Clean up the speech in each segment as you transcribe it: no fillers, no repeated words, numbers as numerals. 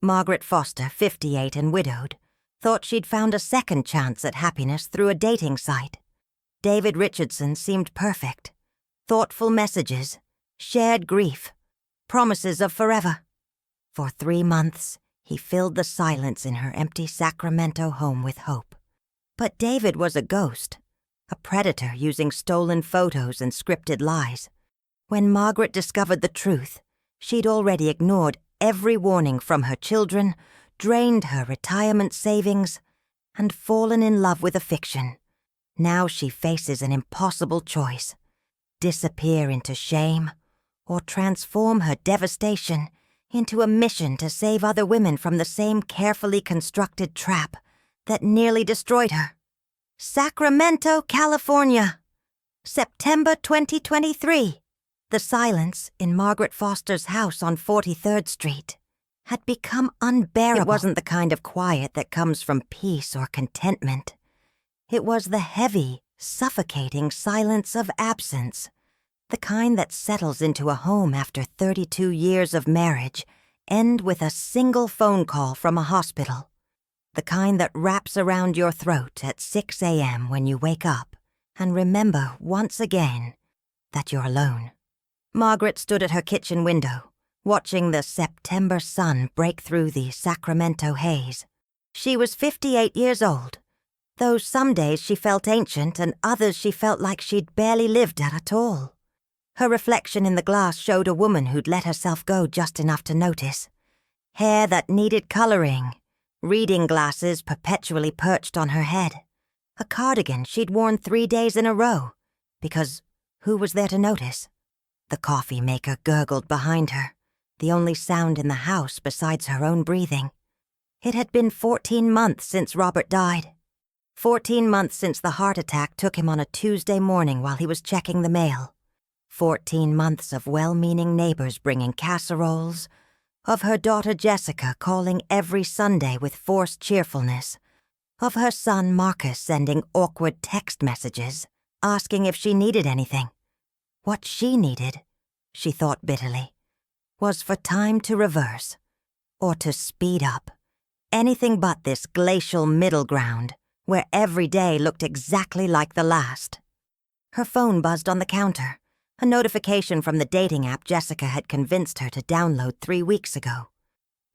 Margaret Foster, 58 and widowed, thought she'd found a second chance at happiness through a dating site. David Richardson seemed perfect. Thoughtful messages, shared grief, promises of forever. For 3 months, he filled the silence in her empty Sacramento home with hope. But David was a ghost, a predator using stolen photos and scripted lies. When Margaret discovered the truth, she'd already ignored every warning from her children, drained her retirement savings, and fallen in love with a fiction. Now she faces an impossible choice: disappear into shame, or transform her devastation into a mission to save other women from the same carefully constructed trap that nearly destroyed her. Sacramento, California, September 2023. The silence in Margaret Foster's house on 43rd Street had become unbearable. It wasn't the kind of quiet that comes from peace or contentment. It was the heavy, suffocating silence of absence, the kind that settles into a home after 32 years of marriage, end with a single phone call from a hospital, the kind that wraps around your throat at 6 a.m. when you wake up and remember once again that you're alone. Margaret stood at her kitchen window, watching the September sun break through the Sacramento haze. She was 58 years old, though some days she felt ancient and others she felt like she'd barely lived at all. Her reflection in the glass showed a woman who'd let herself go just enough to notice. Hair that needed coloring, reading glasses perpetually perched on her head, a cardigan she'd worn 3 days in a row, because who was there to notice? The coffee maker gurgled behind her, the only sound in the house besides her own breathing. It had been 14 months since Robert died. 14 months since the heart attack took him on a Tuesday morning while he was checking the mail. 14 months of well-meaning neighbors bringing casseroles, of her daughter Jessica calling every Sunday with forced cheerfulness, of her son Marcus sending awkward text messages, asking if she needed anything. What she needed, she thought bitterly, was for time to reverse, or to speed up. Anything but this glacial middle ground, where every day looked exactly like the last. Her phone buzzed on the counter, a notification from the dating app Jessica had convinced her to download 3 weeks ago.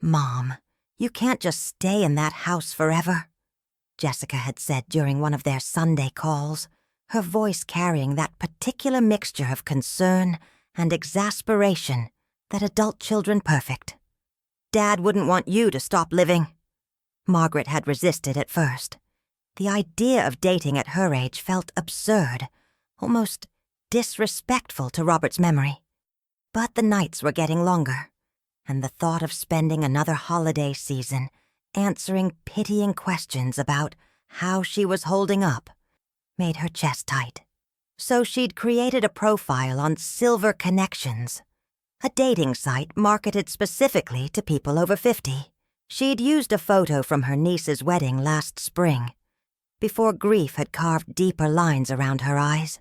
"Mom, you can't just stay in that house forever," Jessica had said during one of their Sunday calls, her voice carrying that particular mixture of concern and exasperation that adult children perfect. "Dad wouldn't want you to stop living." Margaret had resisted at first. The idea of dating at her age felt absurd, almost disrespectful to Robert's memory. But the nights were getting longer, and the thought of spending another holiday season answering pitying questions about how she was holding up made her chest tight. So she'd created a profile on Silver Connections, a dating site marketed specifically to people over 50. She'd used a photo from her niece's wedding last spring, before grief had carved deeper lines around her eyes.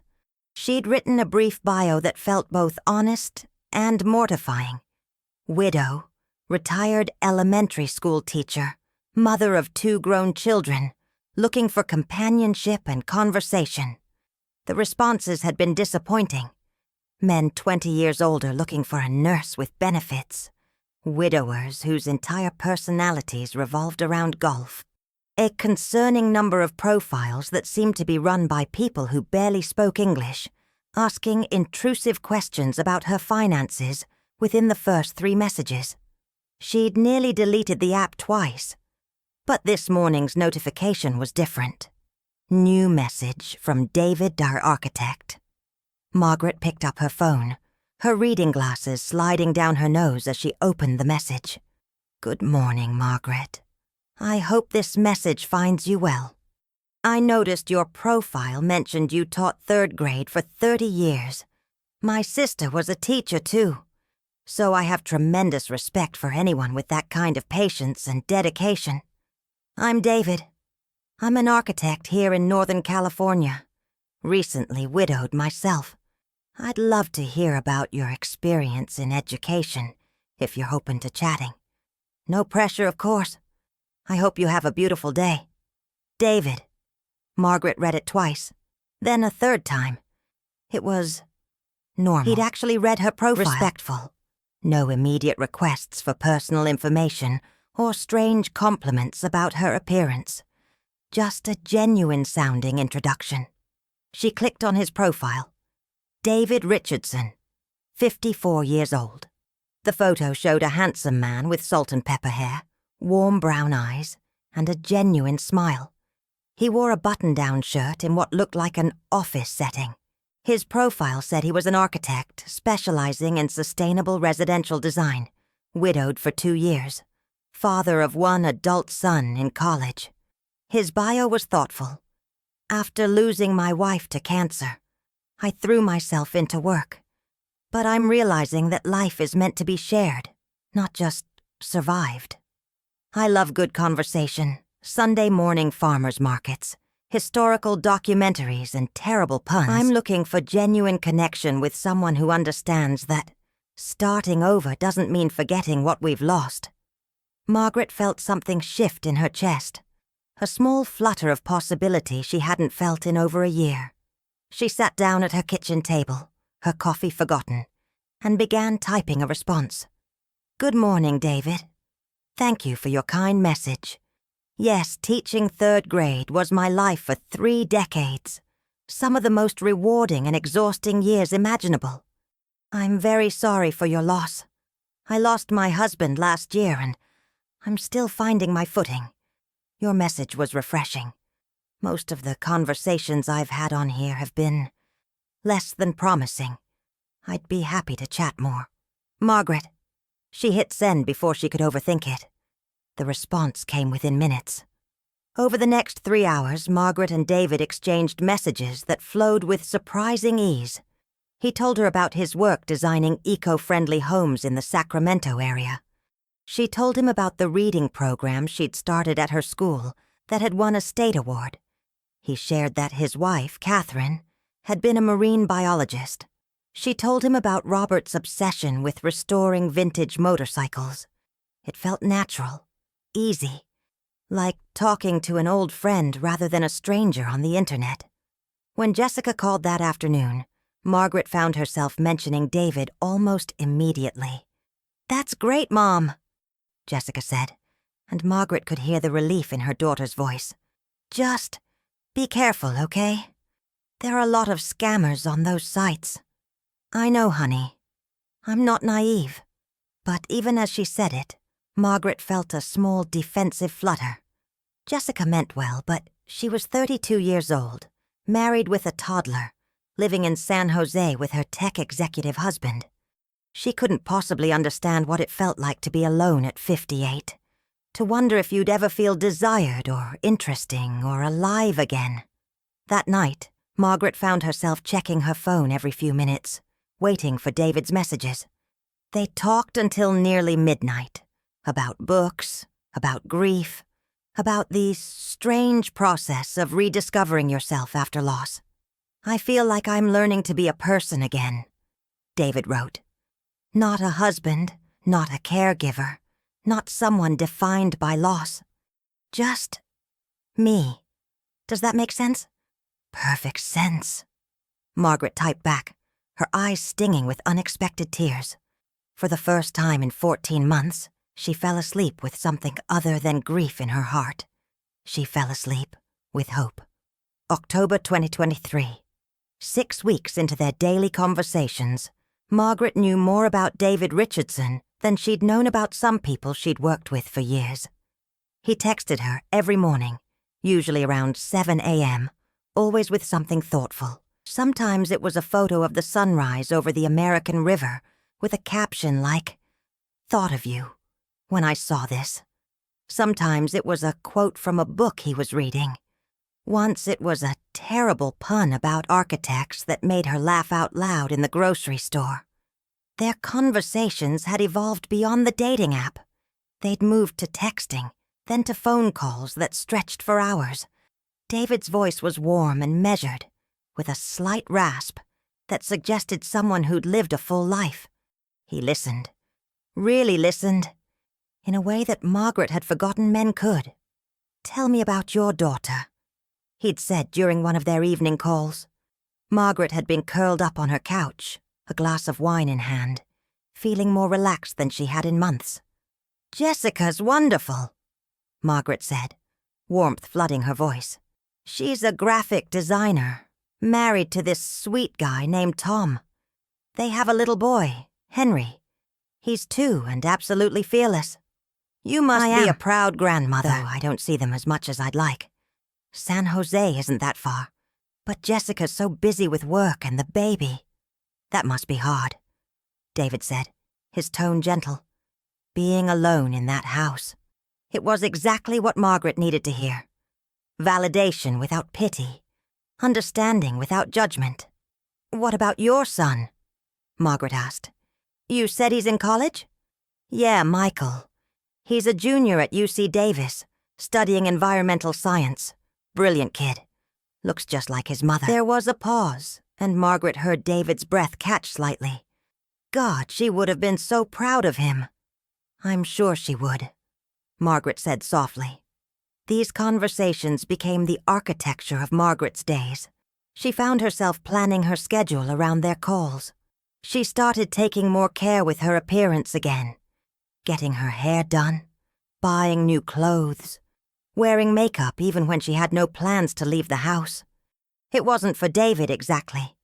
She'd written a brief bio that felt both honest and mortifying. Widow, retired elementary school teacher, mother of 2 grown children, looking for companionship and conversation. The responses had been disappointing. Men 20 years older looking for a nurse with benefits. Widowers whose entire personalities revolved around golf. A concerning number of profiles that seemed to be run by people who barely spoke English, asking intrusive questions about her finances within the first 3 messages. She'd nearly deleted the app twice. But this morning's notification was different. New message from David, our architect. Margaret picked up her phone, her reading glasses sliding down her nose as she opened the message. "Good morning, Margaret. I hope this message finds you well. I noticed your profile mentioned you taught 3rd grade for 30 years. My sister was a teacher, too. So I have tremendous respect for anyone with that kind of patience and dedication. I'm David. I'm an architect here in Northern California, recently widowed myself. I'd love to hear about your experience in education, if you're open to chatting. No pressure, of course. I hope you have a beautiful day. David. Margaret read it twice, then a third time. It was normal. He'd actually read her profile. Respectful. No immediate requests for personal information or strange compliments about her appearance. Just a genuine-sounding introduction. She clicked on his profile. David Richardson, 54 years old. The photo showed a handsome man with salt and pepper hair, warm brown eyes, and a genuine smile. He wore a button-down shirt in what looked like an office setting. His profile said he was an architect specializing in sustainable residential design, widowed for 2 years, father of 1 adult son in college. His bio was thoughtful. After losing my wife to cancer, I threw myself into work. But I'm realizing that life is meant to be shared, not just survived. I love good conversation, Sunday morning farmers markets, historical documentaries, and terrible puns. I'm looking for genuine connection with someone who understands that starting over doesn't mean forgetting what we've lost. Margaret felt something shift in her chest, a small flutter of possibility she hadn't felt in over a year. She sat down at her kitchen table, her coffee forgotten, and began typing a response. Good morning, David. Thank you for your kind message. Yes, teaching 3rd grade was my life for 3 decades. Some of the most rewarding and exhausting years imaginable. I'm very sorry for your loss. I lost my husband last year and I'm still finding my footing. Your message was refreshing. Most of the conversations I've had on here have been less than promising. I'd be happy to chat more. Margaret. She hit send before she could overthink it. The response came within minutes. Over the next 3 hours, Margaret and David exchanged messages that flowed with surprising ease. He told her about his work designing eco-friendly homes in the Sacramento area. She told him about the reading program she'd started at her school that had won a state award. He shared that his wife, Catherine, had been a marine biologist. She told him about Robert's obsession with restoring vintage motorcycles. It felt natural, easy, like talking to an old friend rather than a stranger on the internet. When Jessica called that afternoon, Margaret found herself mentioning David almost immediately. That's great, Mom, Jessica said, and Margaret could hear the relief in her daughter's voice. Just be careful, okay? There are a lot of scammers on those sites. I know, honey. I'm not naive. But even as she said it, Margaret felt a small defensive flutter. Jessica meant well, but she was 32 years old, married with a toddler, living in San Jose with her tech executive husband. She couldn't possibly understand what it felt like to be alone at 58, to wonder if you'd ever feel desired or interesting or alive again. That night, Margaret found herself checking her phone every few minutes, waiting for David's messages. They talked until nearly midnight, about books, about grief, about the strange process of rediscovering yourself after loss. I feel like I'm learning to be a person again, David wrote. Not a husband, not a caregiver, not someone defined by loss. Just me. Does that make sense? Perfect sense, Margaret typed back, her eyes stinging with unexpected tears. For the first time in 14 months, she fell asleep with something other than grief in her heart. She fell asleep with hope. October 2023. 6 weeks into their daily conversations, Margaret knew more about David Richardson than she'd known about some people she'd worked with for years. He texted her every morning, usually around 7 a.m., always with something thoughtful. Sometimes it was a photo of the sunrise over the American River with a caption like, "Thought of you when I saw this." Sometimes it was a quote from a book he was reading. Once it was a terrible pun about architects that made her laugh out loud in the grocery store. Their conversations had evolved beyond the dating app. They'd moved to texting, then to phone calls that stretched for hours. David's voice was warm and measured, with a slight rasp that suggested someone who'd lived a full life. He listened. Really listened. in a way that Margaret had forgotten men could. "Tell me about your daughter," he'd said during one of their evening calls. Margaret had been curled up on her couch, a glass of wine in hand, feeling more relaxed than she had in months. "Jessica's wonderful," Margaret said, warmth flooding her voice. "She's a graphic designer, married to this sweet guy named Tom. They have a little boy, Henry. He's 2 and absolutely fearless. You must be a proud grandmother, though I don't see them as much as I'd like. San Jose isn't that far, but Jessica's so busy with work and the baby. That must be hard," David said, his tone gentle. Being alone in that house. It was exactly what Margaret needed to hear. Validation without pity. Understanding without judgment. "What about your son?" Margaret asked. "You said he's in college?" "Yeah, Michael. He's a junior at UC Davis, studying environmental science. Brilliant kid. Looks just like his mother." There was a pause, and Margaret heard David's breath catch slightly. God, she would have been so proud of him. "I'm sure she would," Margaret said softly. These conversations became the architecture of Margaret's days. She found herself planning her schedule around their calls. She started taking more care with her appearance again. Getting her hair done, buying new clothes, wearing makeup even when she had no plans to leave the house. It wasn't for David exactly.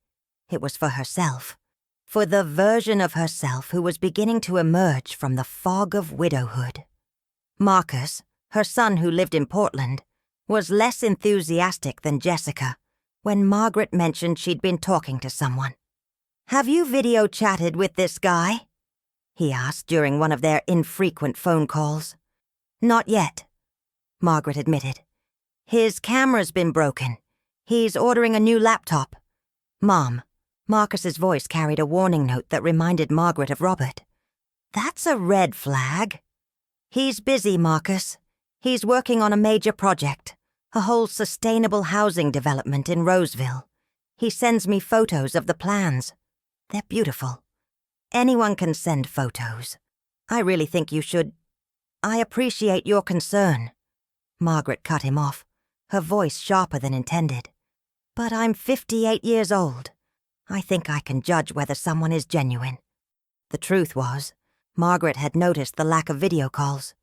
It was for herself. For the version of herself who was beginning to emerge from the fog of widowhood. Marcus, her son who lived in Portland, was less enthusiastic than Jessica when Margaret mentioned she'd been talking to someone. "Have you video chatted with this guy?" he asked during one of their infrequent phone calls. "Not yet," Margaret admitted. "His camera's been broken. He's ordering a new laptop." "Mom," Marcus's voice carried a warning note that reminded Margaret of Robert. "That's a red flag." "He's busy, Marcus. He's working on a major project, a whole sustainable housing development in Roseville. He sends me photos of the plans. They're beautiful. Anyone can send photos. I really think you should. I appreciate your concern." Margaret cut him off, her voice sharper than intended. "But I'm 58 years old. I think I can judge whether someone is genuine." The truth was, Margaret had noticed the lack of video calls.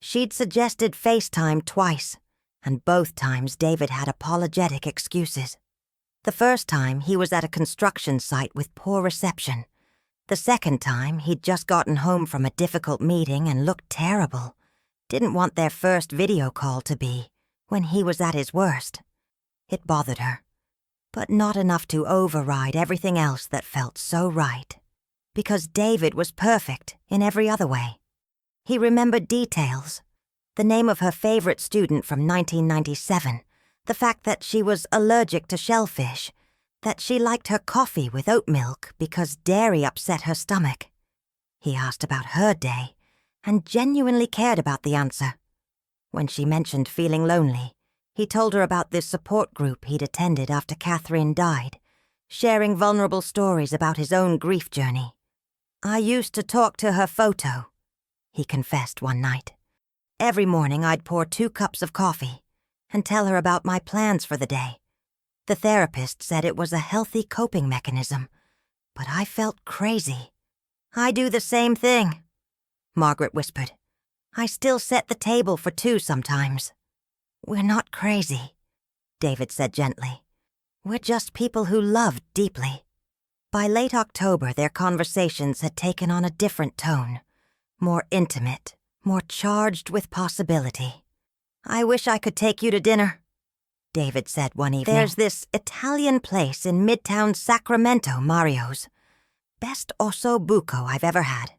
She'd suggested FaceTime twice, and both times David had apologetic excuses. The first time he was at a construction site with poor reception. The second time, he'd just gotten home from a difficult meeting and looked terrible. Didn't want their first video call to be when he was at his worst. It bothered her, but not enough to override everything else that felt so right. Because David was perfect in every other way. He remembered details. The name of her favorite student from 1997, the fact that she was allergic to shellfish, that she liked her coffee with oat milk because dairy upset her stomach. He asked about her day and genuinely cared about the answer. When she mentioned feeling lonely, he told her about this support group he'd attended after Catherine died, sharing vulnerable stories about his own grief journey. "I used to talk to her photo," he confessed one night. "Every morning I'd pour 2 cups of coffee and tell her about my plans for the day. The therapist said it was a healthy coping mechanism, but I felt crazy." "I do the same thing," Margaret whispered. "I still set the table for 2 sometimes." "We're not crazy," David said gently. "We're just people who love deeply." By late October, their conversations had taken on a different tone, more intimate, more charged with possibility. "I wish I could take you to dinner," David said one evening. "There's this Italian place in Midtown Sacramento, Mario's. Best osso buco I've ever had.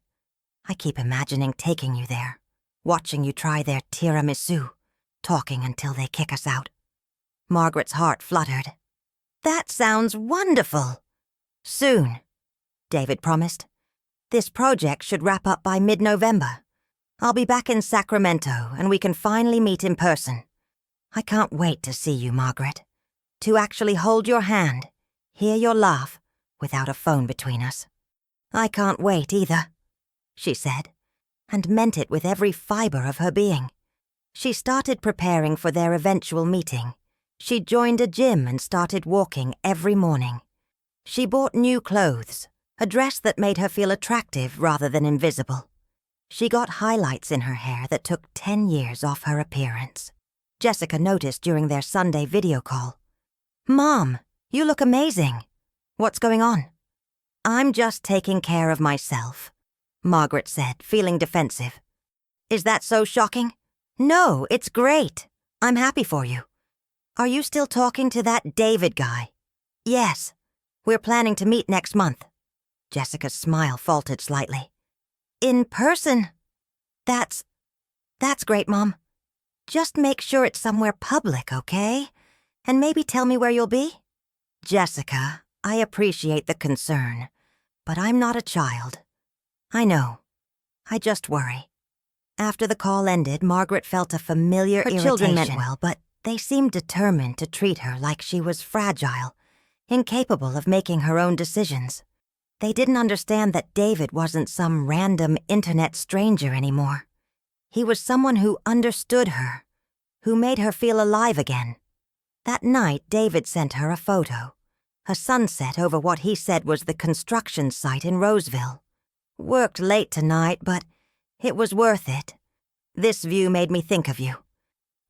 I keep imagining taking you there, watching you try their tiramisu, talking until they kick us out." Margaret's heart fluttered. "That sounds wonderful." "Soon," David promised. "This project should wrap up by mid-November. I'll be back in Sacramento and we can finally meet in person. I can't wait to see you, Margaret. To actually hold your hand, hear your laugh, without a phone between us." "I can't wait either," she said. and meant it with every fiber of her being. She started preparing for their eventual meeting. She joined a gym and started walking every morning. She bought new clothes, a dress that made her feel attractive rather than invisible. She got highlights in her hair that took 10 years off her appearance. Jessica noticed during their Sunday video call. "Mom, you look amazing. What's going on?" "I'm just taking care of myself," Margaret said, feeling defensive. "Is that so shocking?" "No, it's great. I'm happy for you. Are you still talking to that David guy?" "Yes. We're planning to meet next month." Jessica's smile faltered slightly. "In person? That's great, Mom. Just make sure it's somewhere public, okay? And maybe tell me where you'll be?" "Jessica, I appreciate the concern, but I'm not a child. I know. I just worry." After the call ended, Margaret felt a familiar irritation. Her children meant well, but they seemed determined to treat her like she was fragile, incapable of making her own decisions. They didn't understand that David wasn't some random internet stranger anymore. He was someone who understood her, who made her feel alive again. That night, David sent her a photo, a sunset over what he said was the construction site in Roseville. "Worked late tonight, but it was worth it. This view made me think of you.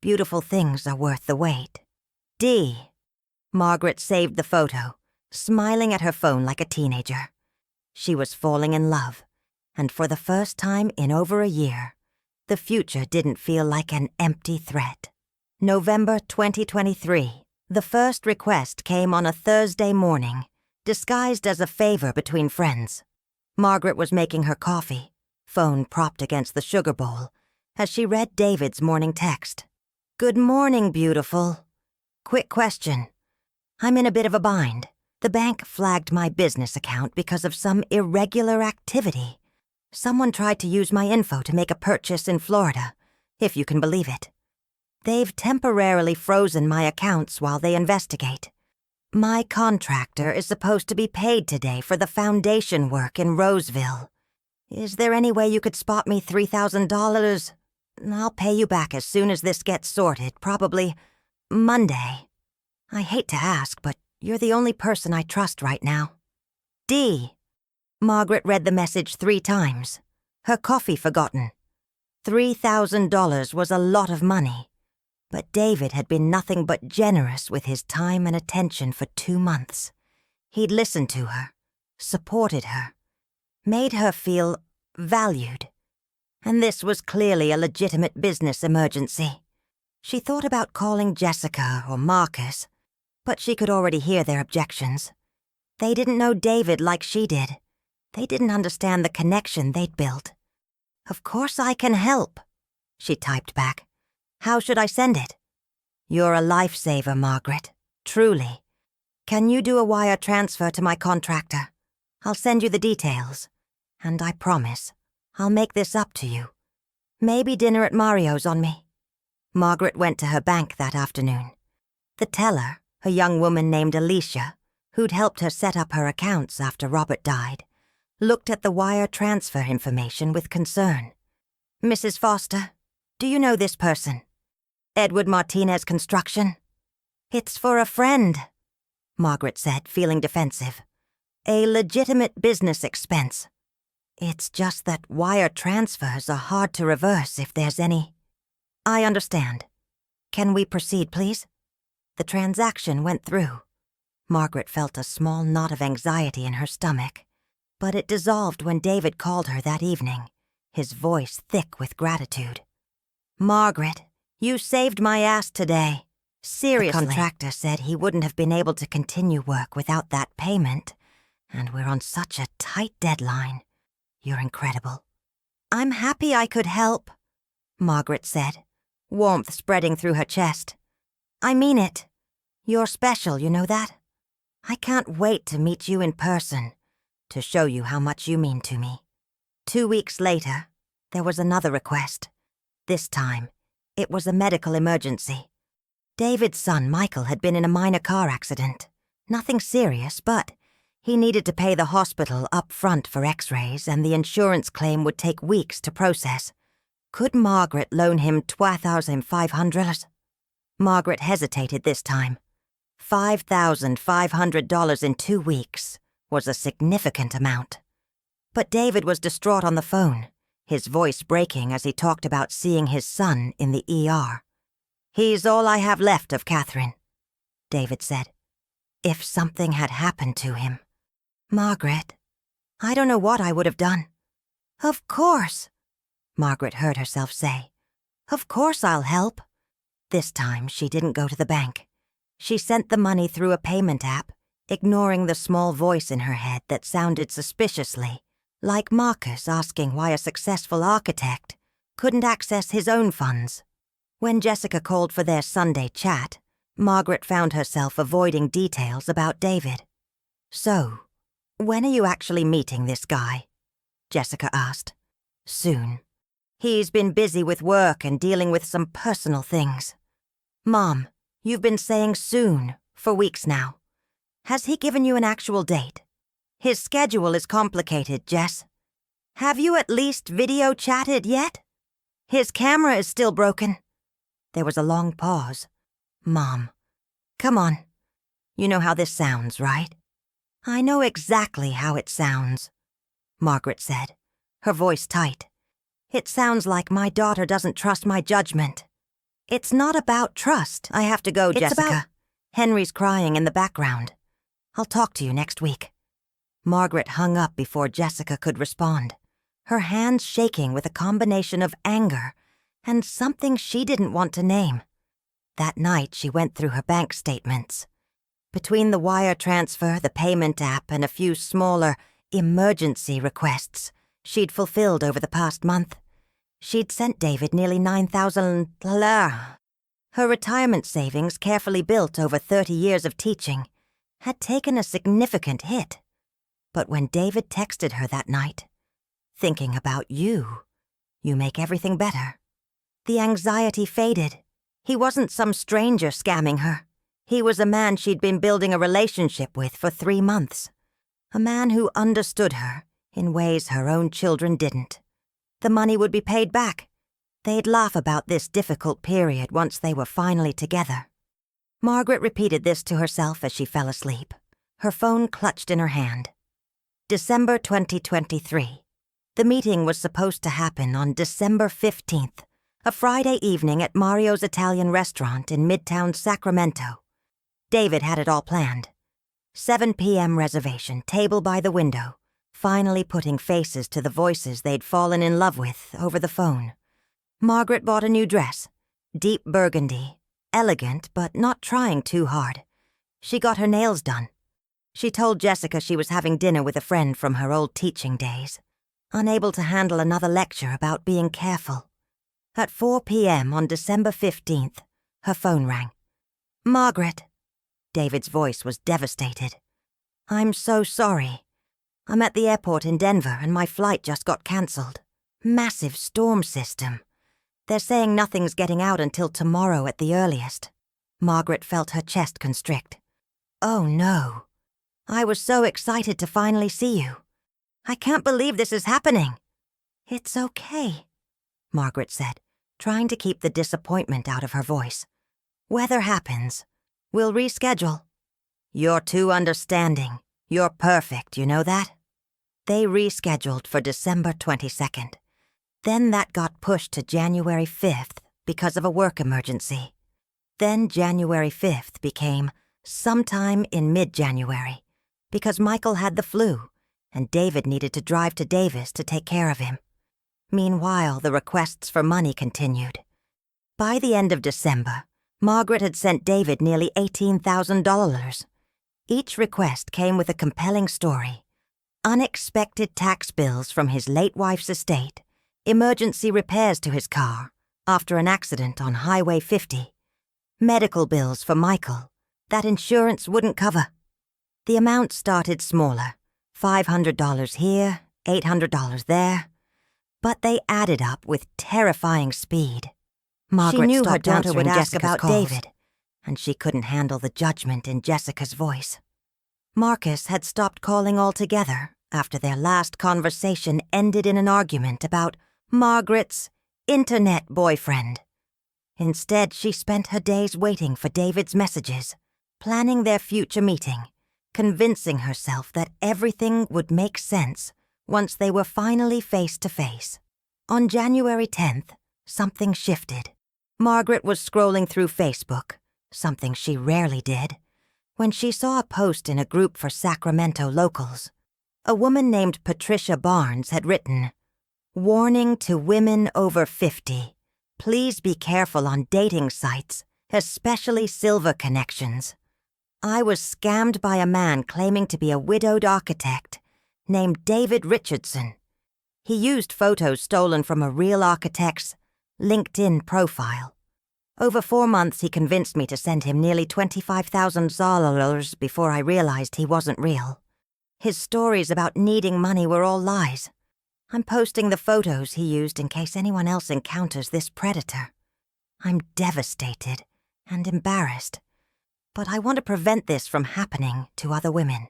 Beautiful things are worth the wait. D." Margaret saved the photo, smiling at her phone like a teenager. She was falling in love, and for the first time in over a year, the future didn't feel like an empty threat. November 2023. The first request came on a Thursday morning, disguised as a favor between friends. Margaret was making her coffee, phone propped against the sugar bowl, as she read David's morning text. "Good morning, beautiful. Quick question. I'm in a bit of a bind. The bank flagged my business account because of some irregular activity. Someone tried to use my info to make a purchase in Florida, if you can believe it. They've temporarily frozen my accounts while they investigate. My contractor is supposed to be paid today for the foundation work in Roseville. Is there any way you could spot me $3,000? I'll pay you back as soon as this gets sorted, probably Monday. I hate to ask, but you're the only person I trust right now. D." Margaret read the message 3 times, her coffee forgotten. $3,000 was a lot of money, but David had been nothing but generous with his time and attention for 2 months. He'd listened to her, supported her, made her feel valued. And this was clearly a legitimate business emergency. She thought about calling Jessica or Marcus, but she could already hear their objections. They didn't know David like she did. They didn't understand the connection they'd built. "Of course I can help," she typed back. "How should I send it?" "You're a lifesaver, Margaret. Truly. Can you do a wire transfer to my contractor? I'll send you the details. And I promise, I'll make this up to you. Maybe dinner at Mario's on me." Margaret went to her bank that afternoon. The teller, a young woman named Alicia, who'd helped her set up her accounts after Robert died, looked at the wire transfer information with concern. "Mrs. Foster, do you know this person? Edward Martinez Construction?" "It's for a friend," Margaret said, feeling defensive. "A legitimate business expense. It's just that wire transfers are hard to reverse if there's any." "I understand. Can we proceed, please?" The transaction went through. Margaret felt a small knot of anxiety in her stomach, but it dissolved when David called her that evening, his voice thick with gratitude. "Margaret, you saved my ass today. Seriously." The contractor said he wouldn't have been able to continue work without that payment, and we're on such a tight deadline. You're incredible. "I'm happy I could help," Margaret said, warmth spreading through her chest. "I mean it. You're special, you know that? I can't wait to meet you in person, to show you how much you mean to me." 2 weeks later, there was another request. This time, it was a medical emergency. David's son, Michael, had been in a minor car accident. Nothing serious, but He needed to pay the hospital up front for x-rays, and the insurance claim would take weeks to process. Could Margaret loan him $2,500? Margaret hesitated this time. $5,500 in 2 weeks was a significant amount. But David was distraught on the phone, his voice breaking as he talked about seeing his son in the ER. "He's all I have left of Catherine," David said. "If something had happened to him." "Margaret, I don't know what I would have done." "Of course," Margaret heard herself say. "Of course I'll help." This time she didn't go to the bank. She sent the money through a payment app, ignoring the small voice in her head that sounded suspiciously, like Marcus asking why a successful architect couldn't access his own funds. When Jessica called for their Sunday chat, Margaret found herself avoiding details about David. "So, when are you actually meeting this guy?" Jessica asked. "Soon. He's been busy with work and dealing with some personal things." "Mom, you've been saying soon for weeks now. Has he given you an actual date?" "His schedule is complicated, Jess. Have you at least video chatted yet?" "His camera is still broken." There was a long pause. "Mom, come on. You know how this sounds, right?" "I know exactly how it sounds," Margaret said, her voice tight. "It sounds like my daughter doesn't trust my judgment." "It's not about trust. I have to go, Jessica. Henry's crying in the background. I'll talk to you next week." Margaret hung up before Jessica could respond, her hands shaking with a combination of anger and something she didn't want to name. That night she went through her bank statements. Between the wire transfer, the payment app, and a few smaller emergency requests she'd fulfilled over the past month, she'd sent David nearly $9,000. Her retirement savings, carefully built over 30 years of teaching, had taken a significant hit. But when David texted her that night, "Thinking about you, you make everything better," the anxiety faded. He wasn't some stranger scamming her. He was a man she'd been building a relationship with for 3 months. A man who understood her in ways her own children didn't. The money would be paid back. They'd laugh about this difficult period once they were finally together. Margaret repeated this to herself as she fell asleep, her phone clutched in her hand. December 2023. The meeting was supposed to happen on December 15th, a Friday evening at Mario's Italian restaurant in Midtown Sacramento. David had it all planned. 7 p.m. reservation, table by the window, finally putting faces to the voices they'd fallen in love with over the phone. Margaret bought a new dress, deep burgundy, elegant but not trying too hard. She got her nails done. She told Jessica she was having dinner with a friend from her old teaching days, unable to handle another lecture about being careful. At 4 p.m. on December 15th, her phone rang. "Margaret." David's voice was devastated. "I'm so sorry. I'm at the airport in Denver and my flight just got cancelled. Massive storm system. They're saying nothing's getting out until tomorrow at the earliest." Margaret felt her chest constrict. "Oh no. I was so excited to finally see you. I can't believe this is happening." "It's okay," Margaret said, trying to keep the disappointment out of her voice. "Weather happens. We'll reschedule." "You're too understanding. You're perfect, you know that?" They rescheduled for December 22nd. Then that got pushed to January 5th because of a work emergency. Then January 5th became sometime in mid-January because Michael had the flu and David needed to drive to Davis to take care of him. Meanwhile, the requests for money continued. By the end of December, Margaret had sent David nearly $18,000. Each request came with a compelling story. Unexpected tax bills from his late wife's estate, emergency repairs to his car after an accident on Highway 50, medical bills for Michael that insurance wouldn't cover. The amount started smaller, $500 here, $800 there, but they added up with terrifying speed. Margaret knew her daughter would ask about David, and she couldn't handle the judgment in Jessica's voice. Marcus had stopped calling altogether after their last conversation ended in an argument about Margaret's internet boyfriend. Instead, she spent her days waiting for David's messages, planning their future meeting, convincing herself that everything would make sense once they were finally face to face. On January 10th, something shifted. Margaret was scrolling through Facebook, something she rarely did, when she saw a post in a group for Sacramento locals. A woman named Patricia Barnes had written, "Warning to women over 50. Please be careful on dating sites, especially Silver Connections. I was scammed by a man claiming to be a widowed architect named David Richardson. He used photos stolen from a real architect's LinkedIn profile. Over 4 months, he convinced me to send him nearly $25,000 before I realized he wasn't real. His stories about needing money were all lies. I'm posting the photos he used in case anyone else encounters this predator. I'm devastated and embarrassed, but I want to prevent this from happening to other women."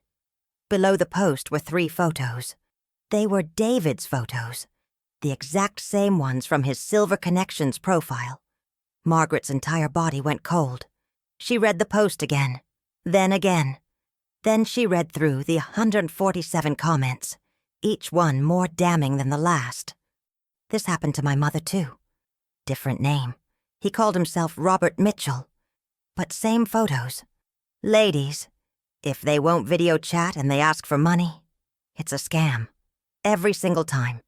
Below the post were 3 photos. They were David's photos, the exact same ones from his Silver Connections profile. Margaret's entire body went cold. She read the post again, then again. Then she read through the 147 comments, each one more damning than the last. This happened to my mother, too. Different name. He called himself Robert Mitchell. But same photos. Ladies, if they won't video chat and they ask for money, it's a scam. Every single time.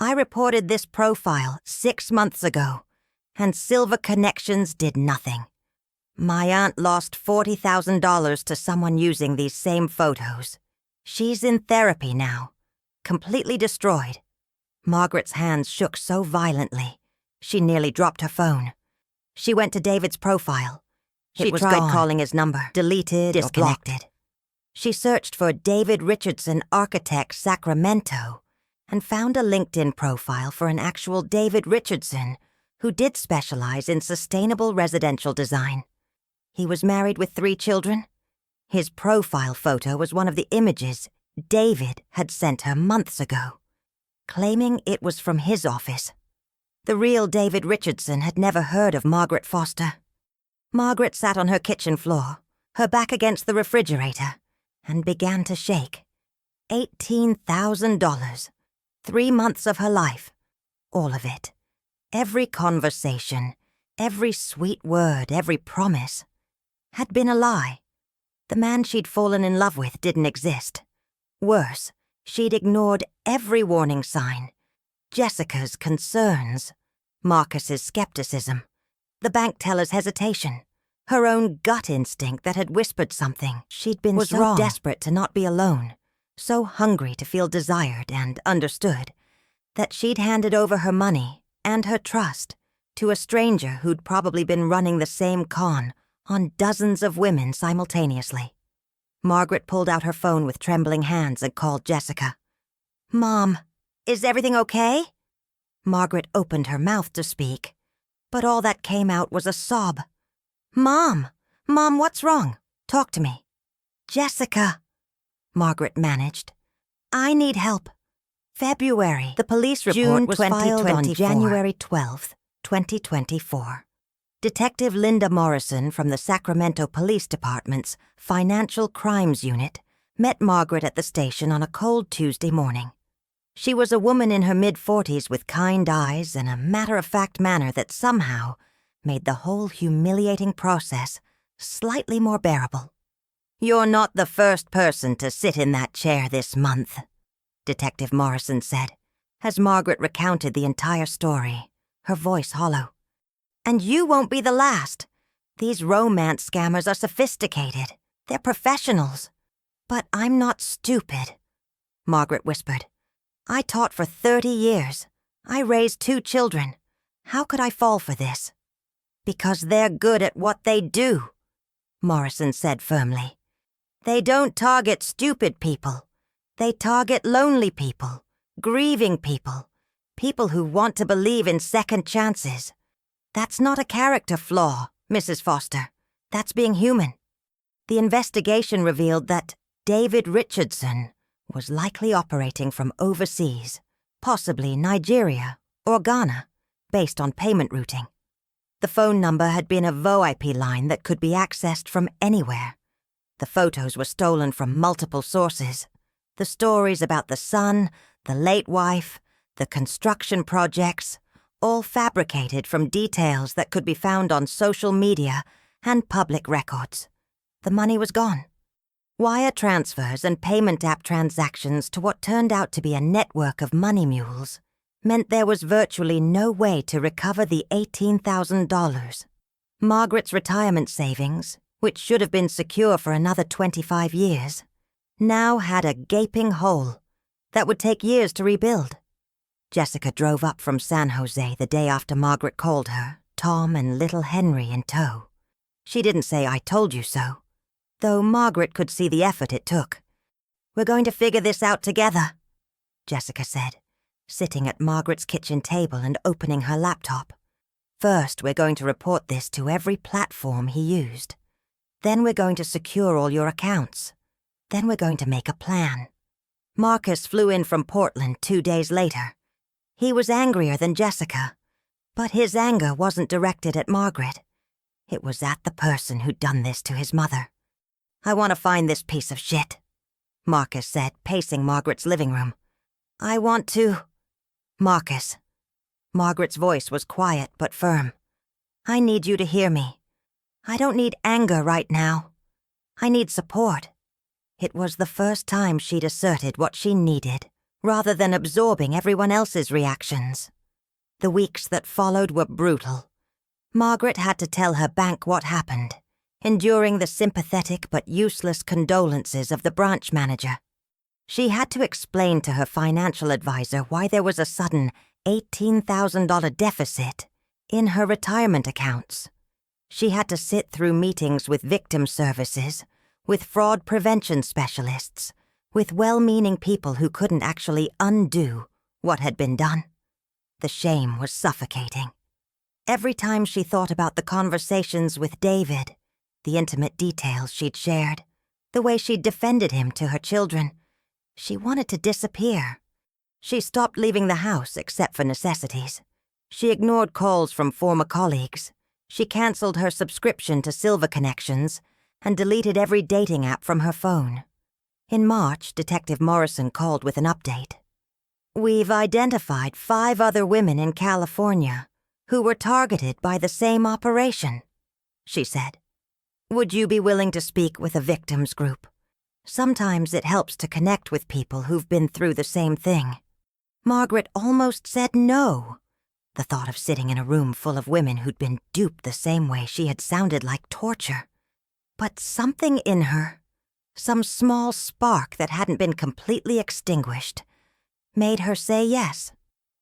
I reported this profile 6 months ago, and Silver Connections did nothing. My aunt lost $40,000 to someone using these same photos. She's in therapy now, completely destroyed. Margaret's hands shook so violently, she nearly dropped her phone. She went to David's profile. She tried calling his number, deleted, disconnected. She searched for David Richardson Architect Sacramento and found a LinkedIn profile for an actual David Richardson who did specialize in sustainable residential design. He was married with 3 children. His profile photo was one of the images David had sent her months ago, claiming it was from his office. The real David Richardson had never heard of Margaret Foster. Margaret sat on her kitchen floor, her back against the refrigerator, and began to shake. $18,000. 3 months of her life. All of it. Every conversation, every sweet word, every promise, had been a lie. The man she'd fallen in love with didn't exist. Worse, she'd ignored every warning sign. Jessica's concerns, Marcus's skepticism, the bank teller's hesitation, her own gut instinct that had whispered something. She'd been so desperate to not be alone, so hungry to feel desired and understood, that she'd handed over her money and her trust to a stranger who'd probably been running the same con on dozens of women simultaneously. Margaret pulled out her phone with trembling hands and called Jessica. "Mom, is everything okay?" Margaret opened her mouth to speak, but all that came out was a sob. Mom, what's wrong? Talk to me." "Jessica," Margaret managed. "I need help. February." The police report was filed on January 12th, 2024. Detective Linda Morrison from the Sacramento Police Department's Financial Crimes Unit met Margaret at the station on a cold Tuesday morning. She was a woman in her mid-40s with kind eyes and a matter-of-fact manner that somehow made the whole humiliating process slightly more bearable. "You're not the first person to sit in that chair this month," Detective Morrison said, as Margaret recounted the entire story, her voice hollow. "And you won't be the last. These romance scammers are sophisticated. They're professionals. But I'm not stupid," Margaret whispered. "I taught for 30 years. I raised 2 children. How could I fall for this?" "Because they're good at what they do," Morrison said firmly. "They don't target stupid people. They target lonely people, grieving people, people who want to believe in second chances. That's not a character flaw, Mrs. Foster. That's being human." The investigation revealed that David Richardson was likely operating from overseas, possibly Nigeria or Ghana, based on payment routing. The phone number had been a VoIP line that could be accessed from anywhere. The photos were stolen from multiple sources. The stories about the son, the late wife, the construction projects, all fabricated from details that could be found on social media and public records. The money was gone. Wire transfers and payment app transactions to what turned out to be a network of money mules meant there was virtually no way to recover the $18,000. Margaret's retirement savings, which should have been secure for another 25 years, now had a gaping hole that would take years to rebuild. Jessica drove up from San Jose the day after Margaret called her, Tom and little Henry in tow. She didn't say, "I told you so," though Margaret could see the effort it took. "We're going to figure this out together," Jessica said, sitting at Margaret's kitchen table and opening her laptop. "First, we're going to report this to every platform he used. Then we're going to secure all your accounts. Then we're going to make a plan." Marcus flew in from Portland 2 days later. He was angrier than Jessica, but his anger wasn't directed at Margaret. It was at the person who'd done this to his mother. "I want to find this piece of shit," Marcus said, pacing Margaret's living room. "I want to—" "Marcus." Margaret's voice was quiet but firm. "I need you to hear me. I don't need anger right now. I need support." It was the first time she'd asserted what she needed, rather than absorbing everyone else's reactions. The weeks that followed were brutal. Margaret had to tell her bank what happened, enduring the sympathetic but useless condolences of the branch manager. She had to explain to her financial advisor why there was a sudden $18,000 deficit in her retirement accounts. She had to sit through meetings with victim services, with fraud prevention specialists, with well-meaning people who couldn't actually undo what had been done. The shame was suffocating. Every time she thought about the conversations with David, the intimate details she'd shared, the way she'd defended him to her children, she wanted to disappear. She stopped leaving the house except for necessities. She ignored calls from former colleagues. She canceled her subscription to Silver Connections and deleted every dating app from her phone. In March, Detective Morrison called with an update. "We've identified 5 other women in California who were targeted by the same operation," she said. "Would you be willing to speak with a victims group? Sometimes it helps to connect with people who've been through the same thing." Margaret almost said no. The thought of sitting in a room full of women who'd been duped the same way she had sounded like torture. But something in her, some small spark that hadn't been completely extinguished, made her say yes.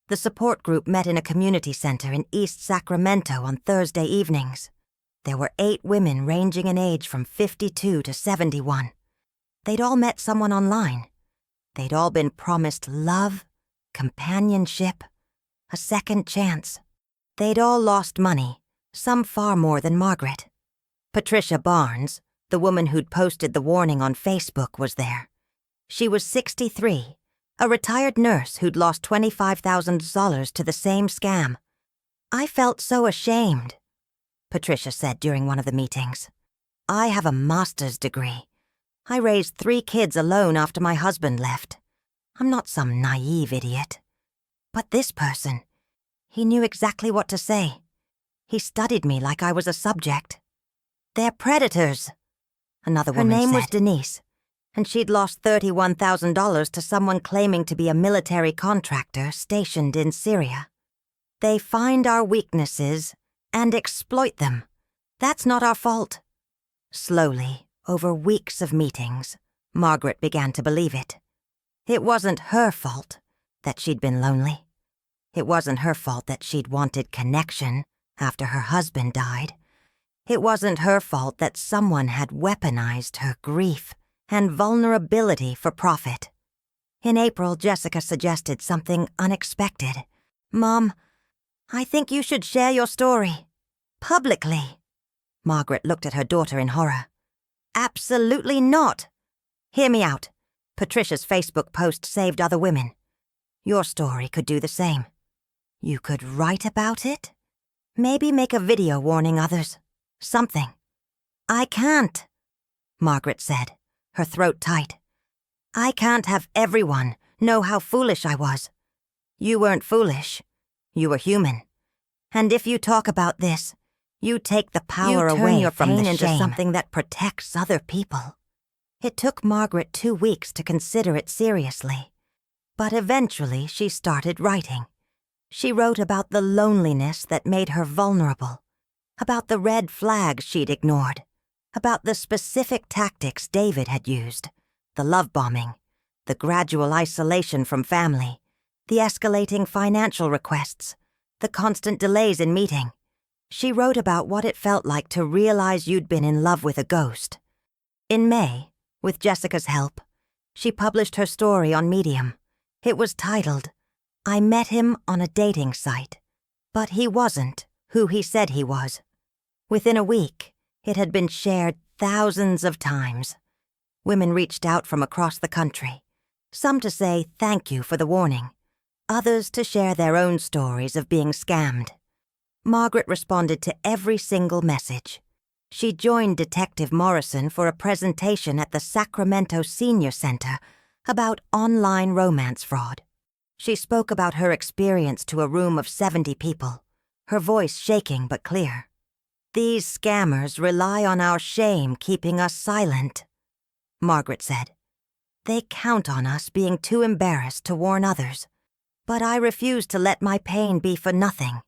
The support group met in a community center in East Sacramento on Thursday evenings. There were 8 women ranging in age from 52 to 71. They'd all met someone online. They'd all been promised love, companionship, a second chance. They'd all lost money, some far more than Margaret. Patricia Barnes, the woman who'd posted the warning on Facebook, was there. She was 63, a retired nurse who'd lost $25,000 to the same scam. "I felt so ashamed," Patricia said during one of the meetings. "I have a master's degree. I raised 3 kids alone after my husband left. I'm not some naive idiot. But this person, he knew exactly what to say. He studied me like I was a subject." "They're predators," another woman said. Her name was Denise, and she'd lost $31,000 to someone claiming to be a military contractor stationed in Syria. "They find our weaknesses and exploit them. That's not our fault." Slowly, over weeks of meetings, Margaret began to believe it. It wasn't her fault that she'd been lonely. It wasn't her fault that she'd wanted connection after her husband died. It wasn't her fault that someone had weaponized her grief and vulnerability for profit. In April, Jessica suggested something unexpected. "Mom, I think you should share your story. Publicly." Margaret looked at her daughter in horror. "Absolutely not. Hear me out. Patricia's Facebook post saved other women. Your story could do the same. You could write about it? Maybe make a video warning others. Something. I can't, Margaret said, her throat tight. I can't have everyone know how foolish I was. You weren't foolish. You were human. And if you talk about this, you take the power away from the shame into something that protects other people. It took Margaret 2 weeks to consider it seriously. But eventually she started writing. She wrote about the loneliness that made her vulnerable, about the red flags she'd ignored, about the specific tactics David had used, the love bombing, the gradual isolation from family, the escalating financial requests, the constant delays in meeting. She wrote about what it felt like to realize you'd been in love with a ghost. In May, with Jessica's help, she published her story on Medium. It was titled, I Met Him on a Dating Site, but he wasn't who he said he was. Within a week, it had been shared thousands of times. Women reached out from across the country, some to say thank you for the warning, others to share their own stories of being scammed. Margaret responded to every single message. She joined Detective Morrison for a presentation at the Sacramento Senior Center about online romance fraud. She spoke about her experience to a room of 70 people, her voice shaking but clear. These scammers rely on our shame keeping us silent, Margaret said. They count on us being too embarrassed to warn others. But I refuse to let my pain be for nothing.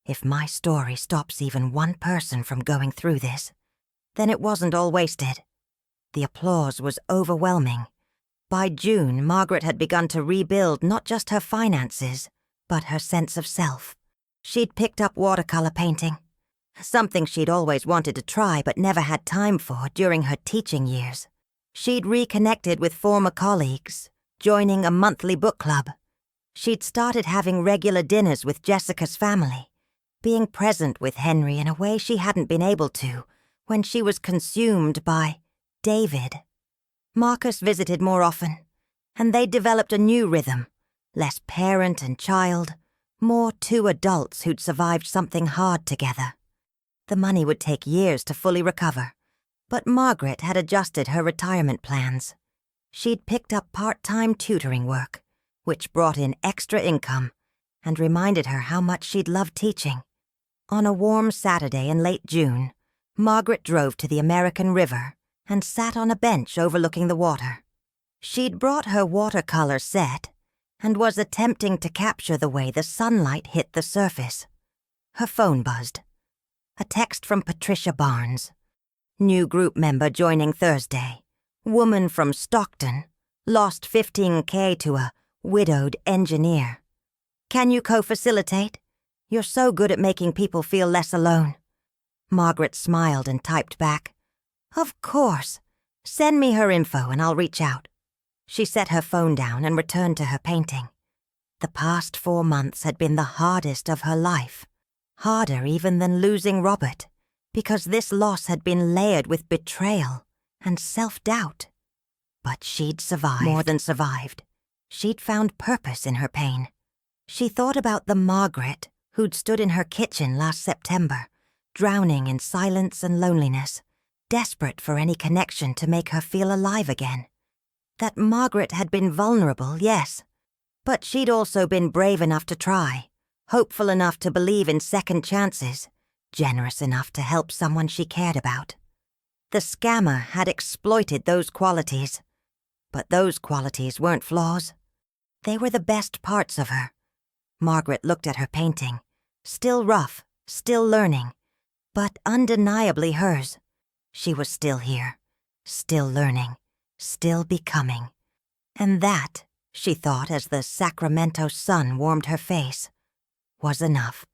If my story stops even one person from going through this, then it wasn't all wasted. The applause was overwhelming. By June, Margaret had begun to rebuild not just her finances, but her sense of self. She'd picked up watercolor painting, something she'd always wanted to try but never had time for during her teaching years. She'd reconnected with former colleagues, joining a monthly book club. She'd started having regular dinners with Jessica's family, being present with Henry in a way she hadn't been able to when she was consumed by David. Marcus visited more often, and they developed a new rhythm, less parent and child, more two adults who'd survived something hard together. The money would take years to fully recover, but Margaret had adjusted her retirement plans. She'd picked up part-time tutoring work, which brought in extra income and reminded her how much she'd loved teaching. On a warm Saturday in late June, Margaret drove to the American River and sat on a bench overlooking the water. She'd brought her watercolor set and was attempting to capture the way the sunlight hit the surface. Her phone buzzed. A text from Patricia Barnes. New group member joining Thursday. Woman from Stockton. Lost $15K to a widowed engineer. Can you co-facilitate? You're so good at making people feel less alone. Margaret smiled and typed back, Of course. Send me her info and I'll reach out. She set her phone down and returned to her painting. The past 4 months had been the hardest of her life. Harder even than losing Robert, because this loss had been layered with betrayal and self-doubt. But she'd survived. More than survived. She'd found purpose in her pain. She thought about the Margaret who'd stood in her kitchen last September, drowning in silence and loneliness, desperate for any connection to make her feel alive again. That Margaret had been vulnerable, yes, but she'd also been brave enough to try, hopeful enough to believe in second chances, generous enough to help someone she cared about. The scammer had exploited those qualities, but those qualities weren't flaws. They were the best parts of her. Margaret looked at her painting, still rough, still learning, but undeniably hers. She was still here, still learning, still becoming. And that, she thought as the Sacramento sun warmed her face, was enough.